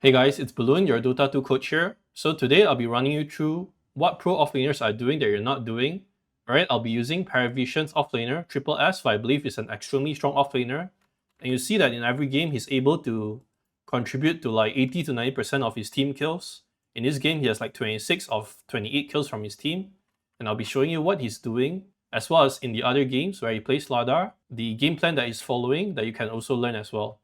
Hey guys, it's Balloon, your Dota 2 coach here. So today I'll be running you through what pro offlaners are doing that you're not doing. Alright, I'll be using Parivision's offlaner, Triple S, who I believe is an extremely strong offlaner. And you see that in every game he's able to contribute to like 80 to 90% of his team kills. In this game, he has like 26 of 28 kills from his team. And I'll be showing you what he's doing, as well as in the other games where he plays Slardar, the game plan that he's following that you can also learn as well.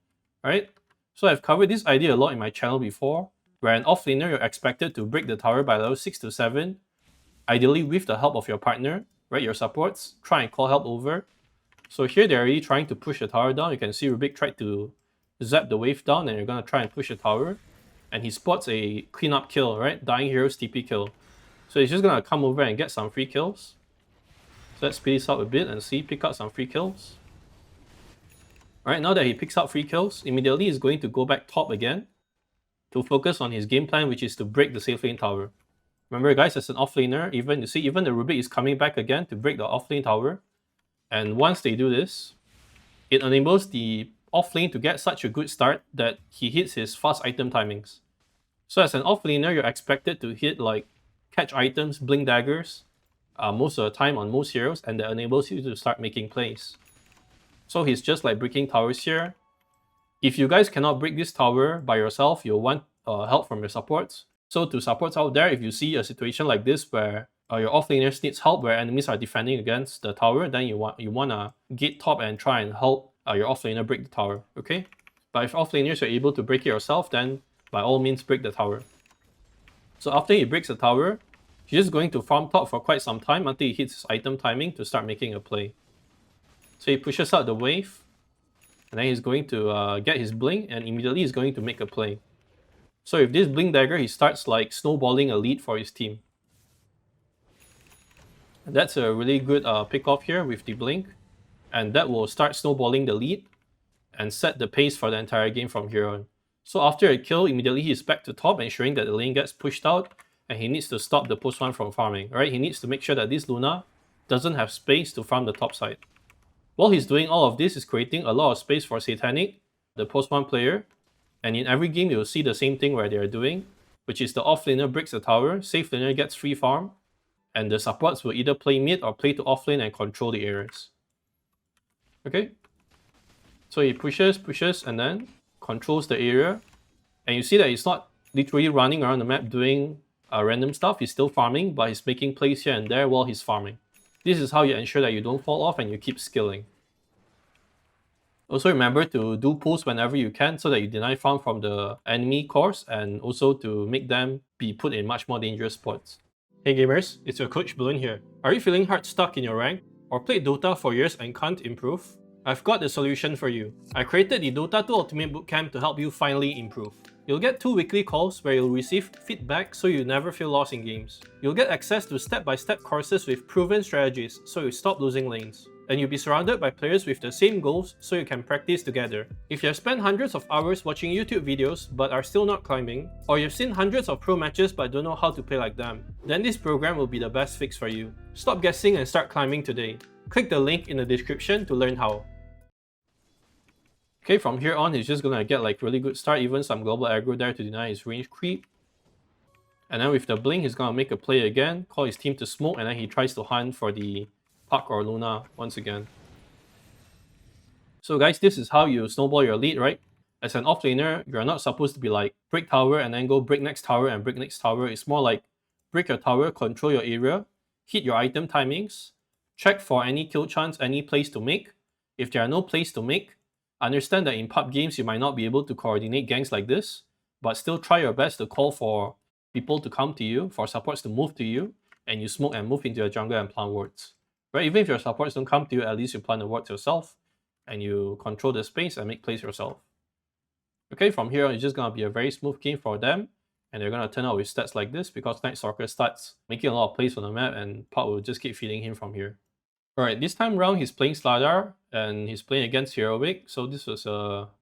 Alright? So I've covered this idea a lot in my channel before, where an offlaner you're expected to break the tower by level 6 to 7, ideally with the help of your partner, right? Your supports, try and call help over. So here they're already trying to push the tower down. You can see Rubik tried to zap the wave down and you're going to try and push the tower. And he spots a cleanup kill, right? Dying Hero's TP kill. So he's just going to come over and get some free kills. So let's speed this up a bit and see, pick up some free kills. Alright, now that he picks up free kills, immediately he's going to go back top again to focus on his game plan, which is to break the safe lane tower. Remember guys, as an offlaner, even the Rubik is coming back again to break the offlane tower. And once they do this, it enables the offlane to get such a good start that he hits his fast item timings. So as an offlaner, you're expected to hit like catch items, blink daggers, most of the time on most heroes, and that enables you to start making plays. So he's just like breaking towers here. If you guys cannot break this tower by yourself, you'll want help from your supports. So to supports out there, if you see a situation like this where your offlaners needs help, where enemies are defending against the tower, then you wanna gate top and try and help your offlaner break the tower, okay? But if offlaners are able to break it yourself, then by all means break the tower. So after he breaks the tower, he's just going to farm top for quite some time until he hits his item timing to start making a play. So he pushes out the wave, and then he's going to get his blink, and immediately he's going to make a play. So with this blink dagger, he starts like snowballing a lead for his team. And that's a really good pick off here with the blink, and that will start snowballing the lead and set the pace for the entire game from here on. So after a kill, immediately he's back to top, ensuring that the lane gets pushed out, and he needs to stop the post one from farming. Right? He needs to make sure that this Luna doesn't have space to farm the top side. While he's doing all of this, he's creating a lot of space for Satanic, the post 1 player, and in every game you'll see the same thing where they're doing, which is the offlaner breaks the tower, safe laner gets free farm, and the supports will either play mid or play to offlane and control the areas. Okay? So he pushes, and then controls the area, and you see that he's not literally running around the map doing random stuff, he's still farming, but he's making plays here and there while he's farming. This is how you ensure that you don't fall off and you keep skilling. Also remember to do pulls whenever you can so that you deny farm from the enemy cores and also to make them be put in much more dangerous spots. Hey gamers, it's your coach Balloon here. Are you feeling hard stuck in your rank? Or played Dota for years and can't improve? I've got the solution for you. I created the Dota 2 Ultimate Bootcamp to help you finally improve. You'll get 2 weekly calls where you'll receive feedback so you never feel lost in games. You'll get access to step-by-step courses with proven strategies so you stop losing lanes. And you'll be surrounded by players with the same goals so you can practice together. If you have spent hundreds of hours watching YouTube videos but are still not climbing, or you've seen hundreds of pro matches but don't know how to play like them, then this program will be the best fix for you. Stop guessing and start climbing today. Click the link in the description to learn how. Okay, from here on, he's just gonna get like really good start, even some global aggro there to deny his range creep. And then with the blink, he's gonna make a play again, call his team to smoke, and then he tries to hunt for the Puck or Luna once again. So guys, this is how you snowball your lead, right? As an offlaner, you're not supposed to be like break tower and then go break next tower and break next tower. It's more like break your tower, control your area, hit your item timings, check for any kill chance, any plays to make. If there are no plays to make, understand that in pub games you might not be able to coordinate ganks like this, but still try your best to call for people to come to you, for supports to move to you, and you smoke and move into your jungle and plant wards. Right? Even if your supports don't come to you, at least you plant the wards yourself, and you control the space and make plays yourself. Okay, from here on, it's just going to be a very smooth game for them, and they're going to turn out with stats like this because Night Stalker starts making a lot of plays on the map, and Puck will just keep feeding him from here. Alright, this time round he's playing Slardar and he's playing against Heroic. So this was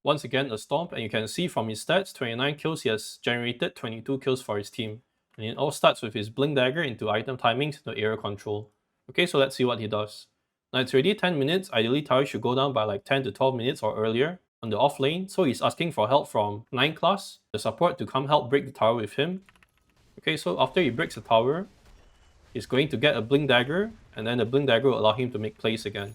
once again a stomp, and you can see from his stats, 29 kills, he has generated 22 kills for his team. And it all starts with his Blink Dagger into item timings into area control. Okay, so let's see what he does. Now it's already 10 minutes, ideally tower should go down by like 10 to 12 minutes or earlier. on the off lane, so he's asking for help from 9 class, the support, to come help break the tower with him. Okay, so after he breaks the tower, he's going to get a Blink Dagger, and then the Blink Dagger will allow him to make plays again.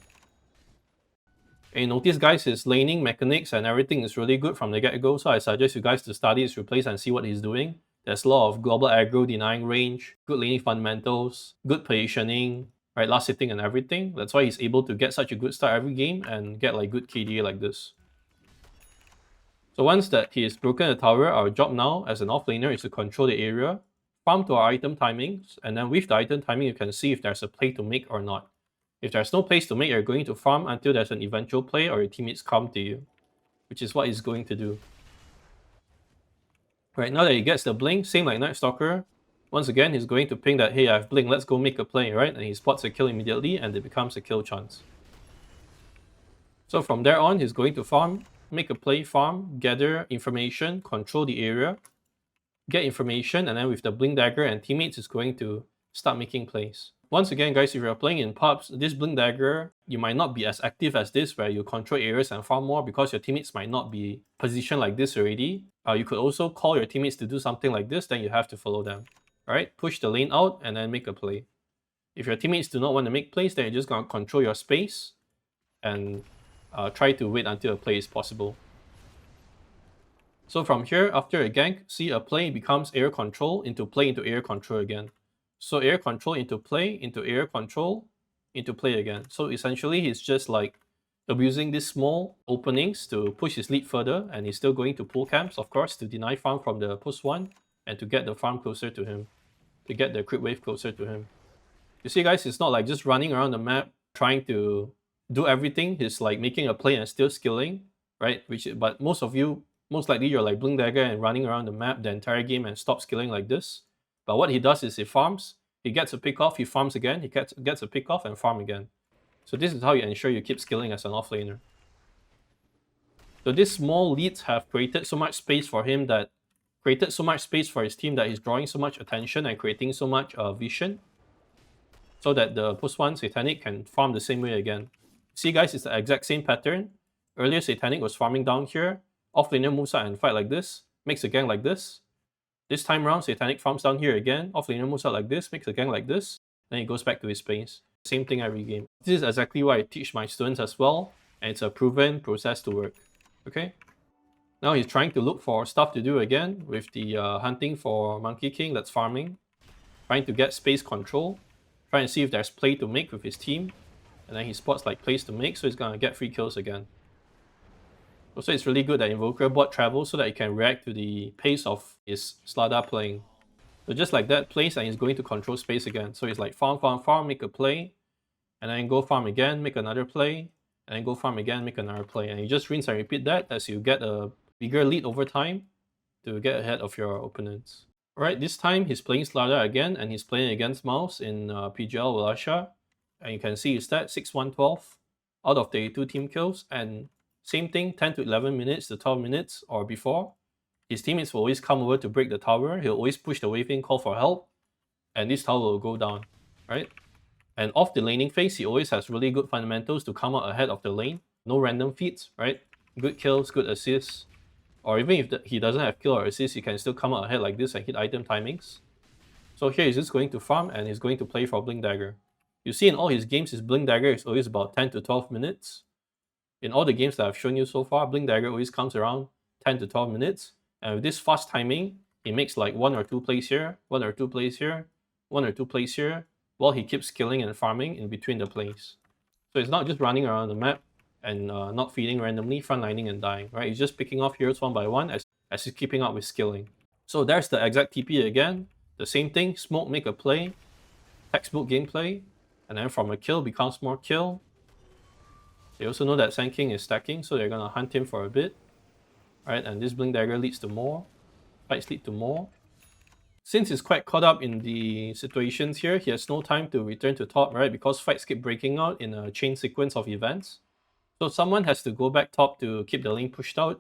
And notice, guys, his laning mechanics and everything is really good from the get-go, so I suggest you guys to study his replays and see what he's doing. There's a lot of global aggro, denying range, good laning fundamentals, good positioning, right, last hitting and everything. That's why he's able to get such a good start every game and get like good KDA like this. So once that he has broken the tower, our job now as an offlaner is to control the area, farm to our item timings, and then with the item timing you can see if there's a play to make or not. If there's no place to make, you're going to farm until there's an eventual play or your teammates come to you, which is what he's going to do. Right, now that he gets the blink, same like Night Stalker, once again he's going to ping that, hey, I have blink, let's go make a play, right? And he spots a kill immediately and it becomes a kill chance. So from there on, he's going to farm, make a play, farm, gather information, control the area, get information, and then with the Blink Dagger and teammates is going to start making plays. Once again, guys, if you're playing in pubs, this Blink Dagger, you might not be as active as this where you control areas and farm more because your teammates might not be positioned like this already. You could also call your teammates to do something like this, then you have to follow them. Alright, push the lane out and then make a play. If your teammates do not want to make plays, then you're just going to control your space and try to wait until a play is possible. So from here, after a gank, see a play becomes air control into play into air control again. So air control into play, into air control, into play again. So essentially he's just like abusing these small openings to push his lead further, and he's still going to pull camps, of course, to deny farm from the post 1 and to get the farm closer to him, to get the creep wave closer to him. You see, guys, it's not like just running around the map trying to do everything. He's like making a play and still skilling, right? But most of you, most likely you're like Blink Dagger and running around the map the entire game and stop skilling like this. But what he does is he farms, he gets a pick off, he farms again, he gets a pick off and farm again. So this is how you ensure you keep skilling as an offlaner. So these small leads have created so much space for him that created so much space for his team that he's drawing so much attention and creating so much vision, so that the post 1 Satanic can farm the same way again. See, guys, it's the exact same pattern. Earlier Satanic was farming down here, offlaner moves out and fight like this, makes a gang like this. This time round, Satanic farms down here again, offlaner moves out like this, makes a gang like this, then he goes back to his space. Same thing every game. This is exactly what I teach my students as well, and it's a proven process to work. Okay? Now he's trying to look for stuff to do again with the hunting for Monkey King that's farming, trying to get space control, trying to see if there's play to make with his team, and then he spots like plays to make, so he's gonna get free kills again. Also, it's really good that Invoker bot travels so that he can react to the pace of his Slardar playing. So just like that, plays and he's going to control space again. So he's like farm, farm, farm, make a play, and then go farm again, make another play, and then go farm again, make another play. And you just rinse and repeat that as you get a bigger lead over time to get ahead of your opponents. Alright, this time he's playing Slardar again, and he's playing against Mouse in PGL Wallachia. And you can see his stat, 6-1-12 out of 32 team kills, and same thing, 10 to 11 minutes to 12 minutes or before. His teammates will always come over to break the tower. He'll always push the wave in, call for help, and this tower will go down, right? And off the laning phase, he always has really good fundamentals to come out ahead of the lane. No random feats, right? Good kills, good assists. Or even if he doesn't have kill or assist, he can still come out ahead like this and hit item timings. So here he's just going to farm and he's going to play for Blink Dagger. You see in all his games, his Blink Dagger is always about 10 to 12 minutes. In all the games that I've shown you so far, Blink Dagger always comes around 10 to 12 minutes. And with this fast timing, he makes like 1 or 2 plays here, 1 or 2 plays here, 1 or 2 plays here, while he keeps killing and farming in between the plays. So it's not just running around the map and not feeding randomly, frontlining and dying, right? He's just picking off heroes one by one as he's keeping up with skilling. So there's the exact TP again. The same thing, smoke, make a play, textbook gameplay, and then from a kill becomes more kill. They also know that Sand King is stacking, so they're gonna hunt him for a bit. Alright, and this Blink Dagger leads to more. Fights lead to more. Since he's quite caught up in the situations here, he has no time to return to top, right? Because fights keep breaking out in a chain sequence of events. So someone has to go back top to keep the lane pushed out.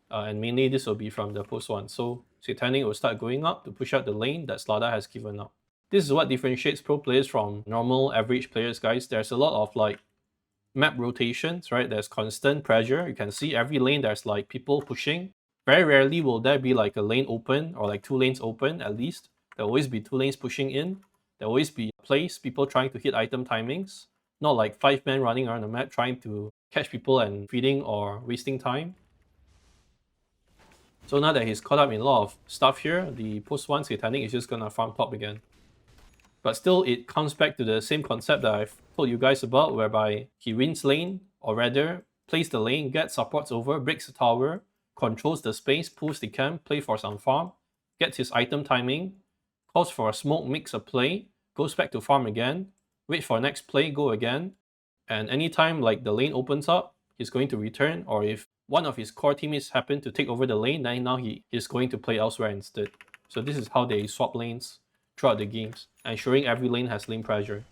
And mainly this will be from the post 1. So Satanic will start going up to push out the lane that Slardar has given up. This is what differentiates pro players from normal average players, guys. There's a lot of like map rotations, right? There's constant pressure. You can see every lane there's like people pushing. Very rarely will there be like a lane open or like 2 lanes open at least. There'll always be 2 lanes pushing in. There'll always be plays, people trying to hit item timings. Not like 5 men running around the map trying to catch people and feeding or wasting time. So now that he's caught up in a lot of stuff here, the post 1 Satanic is just gonna farm top again. But still, it comes back to the same concept that I've told you guys about, whereby he wins lane, or rather, plays the lane, gets supports over, breaks the tower, controls the space, pulls the camp, play for some farm, gets his item timing, calls for a smoke, makes a play, goes back to farm again, wait for next play, go again, and anytime like the lane opens up, he's going to return, or if one of his core teammates happen to take over the lane, then now he is going to play elsewhere instead. So this is how they swap lanes throughout the games, ensuring every lane has lane pressure.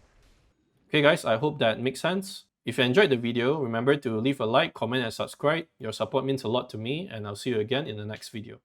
Okay guys, I hope that makes sense. If you enjoyed the video, remember to leave a like, comment and subscribe. Your support means a lot to me, and I'll see you again in the next video.